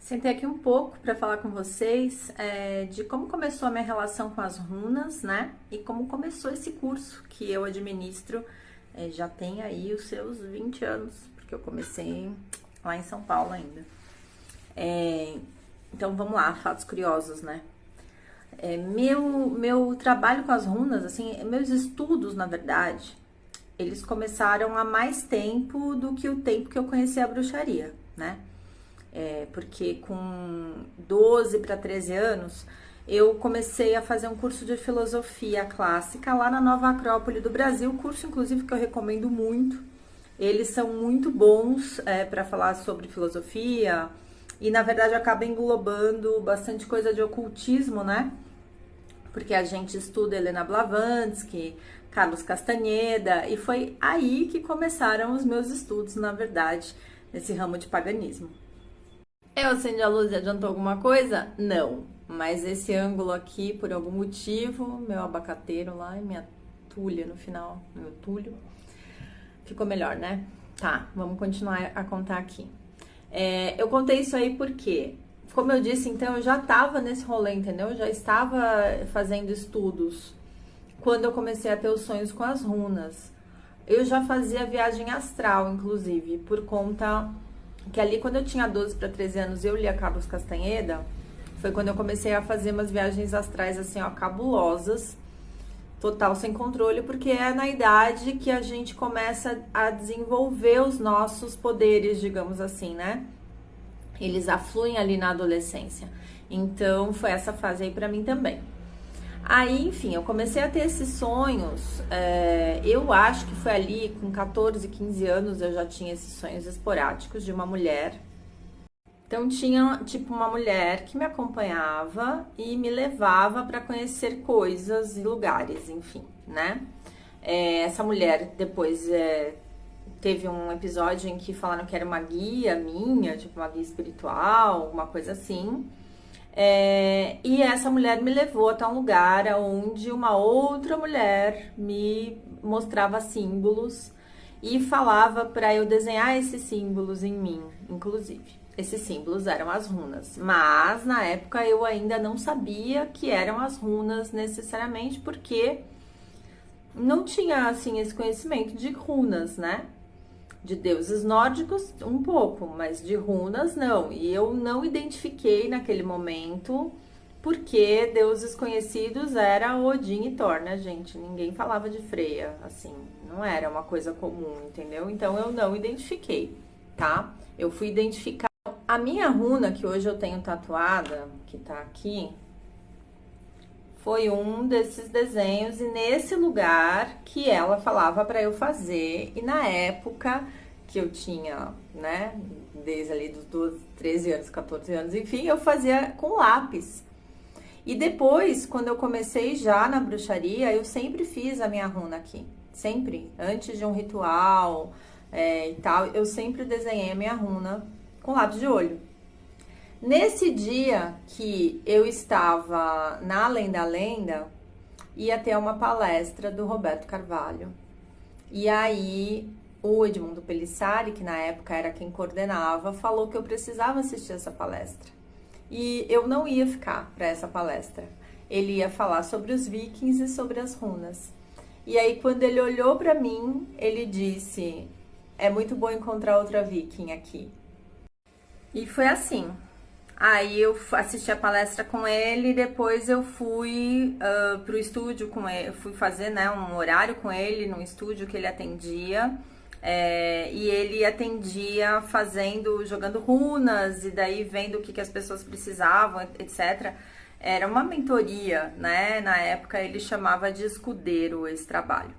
Sentei aqui um pouco para falar com vocês de como começou a minha relação com as runas, né? E como começou esse curso que eu administro, já tem aí os seus 20 anos, porque eu comecei lá em São Paulo ainda. Então vamos lá, fatos curiosos, né? Meu trabalho com as runas, assim, meus estudos, na verdade, eles começaram há mais tempo do que o tempo que eu conheci a bruxaria, né? Porque com 12 para 13 anos eu comecei a fazer um curso de filosofia clássica lá na Nova Acrópole do Brasil, curso inclusive que eu recomendo muito. Eles são muito bons para falar sobre filosofia e na verdade acaba englobando bastante coisa de ocultismo, né? Porque a gente estuda Helena Blavatsky, Carlos Castaneda, e foi aí que começaram os meus estudos, na verdade, nesse ramo de paganismo. Eu acendi a luz e adiantou alguma coisa? Não. Mas esse ângulo aqui, por algum motivo, meu abacateiro lá e minha tulha no final, meu tulho, ficou melhor, né? Tá, vamos continuar a contar aqui. Eu contei isso aí porque, como eu disse, então eu já tava nesse rolê, entendeu? Eu já estava fazendo estudos quando eu comecei a ter os sonhos com as runas. Eu já fazia viagem astral, inclusive, por conta que ali quando eu tinha 12 para 13 anos eu lia Carlos Castaneda, foi quando eu comecei a fazer umas viagens astrais assim, ó, cabulosas, total sem controle, porque é na idade que a gente começa a desenvolver os nossos poderes, digamos assim, né? Eles afluem ali na adolescência. Então foi essa fase aí pra mim também. Aí, enfim, eu comecei a ter esses sonhos. Eu acho que foi ali com 14, 15 anos eu já tinha esses sonhos esporádicos de uma mulher. Então tinha tipo uma mulher que me acompanhava e me levava para conhecer coisas e lugares, enfim, né? Essa mulher depois teve um episódio em que falaram que era uma guia minha, tipo uma guia espiritual, alguma coisa assim. E essa mulher me levou até um lugar onde uma outra mulher me mostrava símbolos e falava para eu desenhar esses símbolos em mim, inclusive. Esses símbolos eram as runas, mas na época eu ainda não sabia que eram as runas necessariamente, porque não tinha assim esse conhecimento de runas, né? De deuses nórdicos, um pouco, mas de runas, não. E eu não identifiquei naquele momento porque deuses conhecidos era Odin e Thor, né, gente? Ninguém falava de Freya, assim, não era uma coisa comum, entendeu? Então eu não identifiquei, tá? Eu fui identificar a minha runa, que hoje eu tenho tatuada, que tá aqui, foi um desses desenhos e nesse lugar que ela falava para eu fazer. E na época que eu tinha, né, desde ali dos 12, 13 anos, 14 anos, enfim, eu fazia com lápis. E depois, quando eu comecei já na bruxaria, eu sempre fiz a minha runa aqui. Sempre. Antes de um ritual e tal, eu sempre desenhei a minha runa com lápis de olho. Nesse dia que eu estava na Além da Lenda, ia ter uma palestra do Roberto Carvalho. E aí o Edmundo Pelissari, que na época era quem coordenava, falou que eu precisava assistir essa palestra. E eu não ia ficar para essa palestra. Ele ia falar sobre os vikings e sobre as runas. E aí quando ele olhou para mim, ele disse: "É muito bom encontrar outra viking aqui". E foi assim. Aí eu assisti a palestra com ele, depois eu fui pro estúdio com ele, eu fui fazer, né, um horário com ele no estúdio que ele atendia. E ele atendia fazendo, jogando runas e daí vendo o que as pessoas precisavam, etc. Era uma mentoria, né? Na época ele chamava de escudeiro esse trabalho.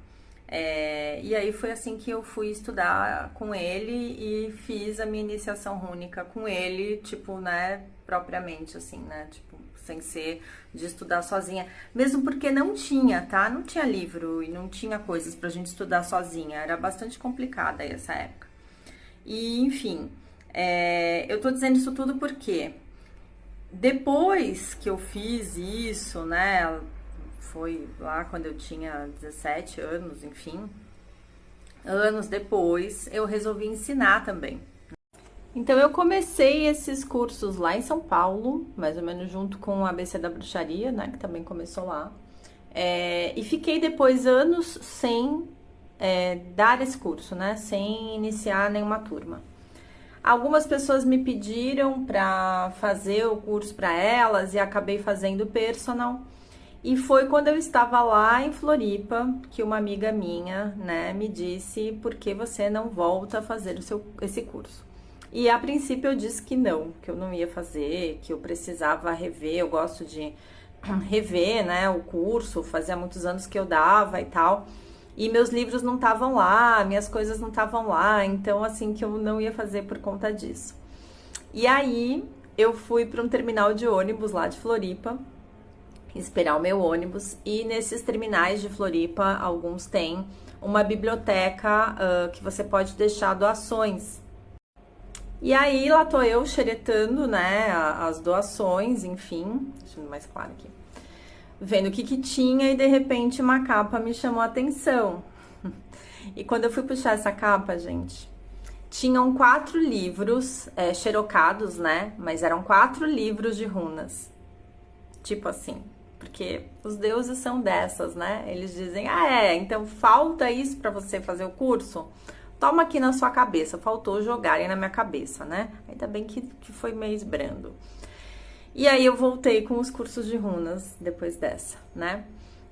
E aí foi assim que eu fui estudar com ele e fiz a minha iniciação rúnica com ele, tipo, né, propriamente assim, né, tipo, sem ser de estudar sozinha. Mesmo porque não tinha, tá? Não tinha livro e não tinha coisas pra gente estudar sozinha. Era bastante complicada essa época. E, enfim, eu tô dizendo isso tudo porque depois que eu fiz isso, né, foi lá quando eu tinha 17 anos, enfim. Anos depois, eu resolvi ensinar também. Então eu comecei esses cursos lá em São Paulo, mais ou menos junto com o ABC da Bruxaria, né, que também começou lá. E fiquei depois anos sem dar esse curso, né, sem iniciar nenhuma turma. Algumas pessoas me pediram para fazer o curso para elas e acabei fazendo personal. E foi quando eu estava lá em Floripa que uma amiga minha, né, me disse: por que você não volta a fazer esse curso? E a princípio eu disse que eu não ia fazer, que eu precisava rever. Eu gosto de rever, né, o curso, fazia muitos anos que eu dava e tal. E meus livros não estavam lá, minhas coisas não estavam lá, então assim que eu não ia fazer por conta disso. E aí eu fui para um terminal de ônibus lá de Floripa, esperar o meu ônibus, e nesses terminais de Floripa, alguns têm uma biblioteca que você pode deixar doações. E aí lá tô eu xeretando, né, as doações, enfim, deixa eu ver mais claro aqui, vendo o que tinha, e de repente uma capa me chamou a atenção. E quando eu fui puxar essa capa, gente, tinham 4 livros xerocados, né? Mas eram 4 livros de runas. Tipo assim, porque os deuses são dessas, né? Eles dizem: então falta isso para você fazer o curso? Toma aqui na sua cabeça. Faltou jogarem na minha cabeça, né? Ainda bem que foi meio esbrando. E aí eu voltei com os cursos de runas depois dessa, né?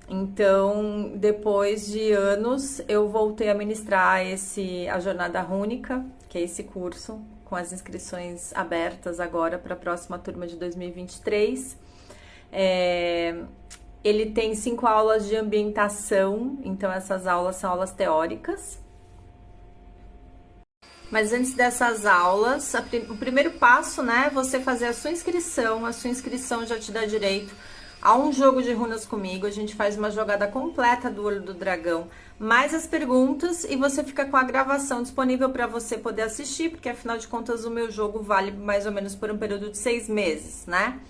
Então, depois de anos, eu voltei a ministrar a Jornada Rúnica, que é esse curso, com as inscrições abertas agora para a próxima turma de 2023. Ele tem 5 aulas de ambientação, então essas aulas são aulas teóricas. Mas antes dessas aulas, o primeiro passo, né, é você fazer a sua inscrição. A sua inscrição já te dá direito a um jogo de runas comigo. A gente faz uma jogada completa do Olho do Dragão, mais as perguntas, e você fica com a gravação disponível para você poder assistir, porque afinal de contas o meu jogo vale mais ou menos por um período de 6 meses, né?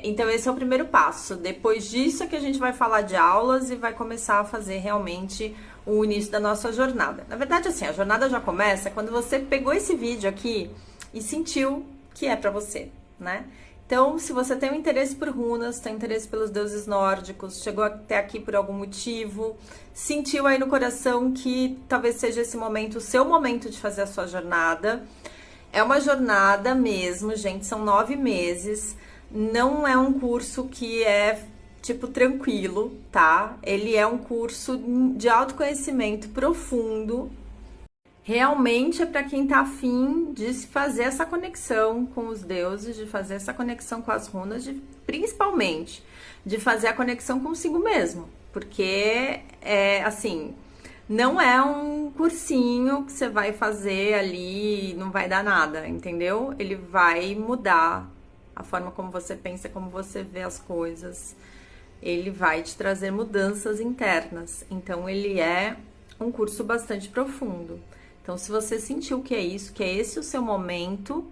Então esse é o primeiro passo. Depois disso é que a gente vai falar de aulas e vai começar a fazer realmente o início da nossa jornada. Na verdade, assim, a jornada já começa quando você pegou esse vídeo aqui e sentiu que é pra você, né? Então, se você tem um interesse por runas, tem interesse pelos deuses nórdicos, chegou até aqui por algum motivo, sentiu aí no coração que talvez seja esse momento, o seu momento de fazer a sua jornada. É uma jornada mesmo, gente, são 9 meses. Não é um curso que é, tipo, tranquilo, tá? Ele é um curso de autoconhecimento profundo. Realmente é para quem tá afim de fazer essa conexão com os deuses, de fazer essa conexão com as runas, principalmente de fazer a conexão consigo mesmo. Porque, assim, não é um cursinho que você vai fazer ali e não vai dar nada, entendeu? Ele vai mudar a forma como você pensa, como você vê as coisas. Ele vai te trazer mudanças internas. Então, ele é um curso bastante profundo. Então, se você sentiu que é isso, que é esse o seu momento,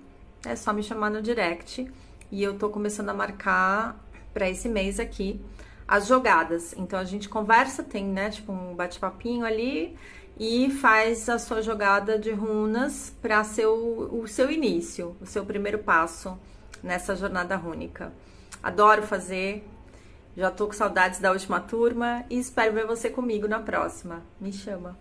é só me chamar no direct. E eu tô começando a marcar para esse mês aqui as jogadas. Então, a gente conversa, tem, né, tipo um bate-papinho ali, e faz a sua jogada de runas para ser o seu início, o seu primeiro passo nessa jornada rúnica. Adoro fazer, já tô com saudades da última turma e espero ver você comigo na próxima. Me chama.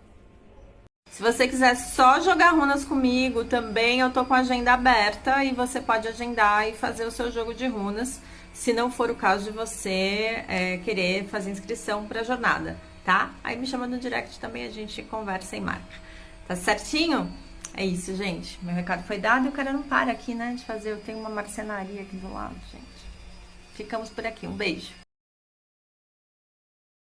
Se você quiser só jogar runas comigo, também eu tô com a agenda aberta e você pode agendar e fazer o seu jogo de runas, se não for o caso de você querer fazer inscrição para a jornada, tá? Aí me chama no direct também, a gente conversa e marca. Tá certinho? É isso, gente. Meu recado foi dado e o cara não para aqui, né, de fazer. Eu tenho uma marcenaria aqui do lado, gente. Ficamos por aqui. Um beijo.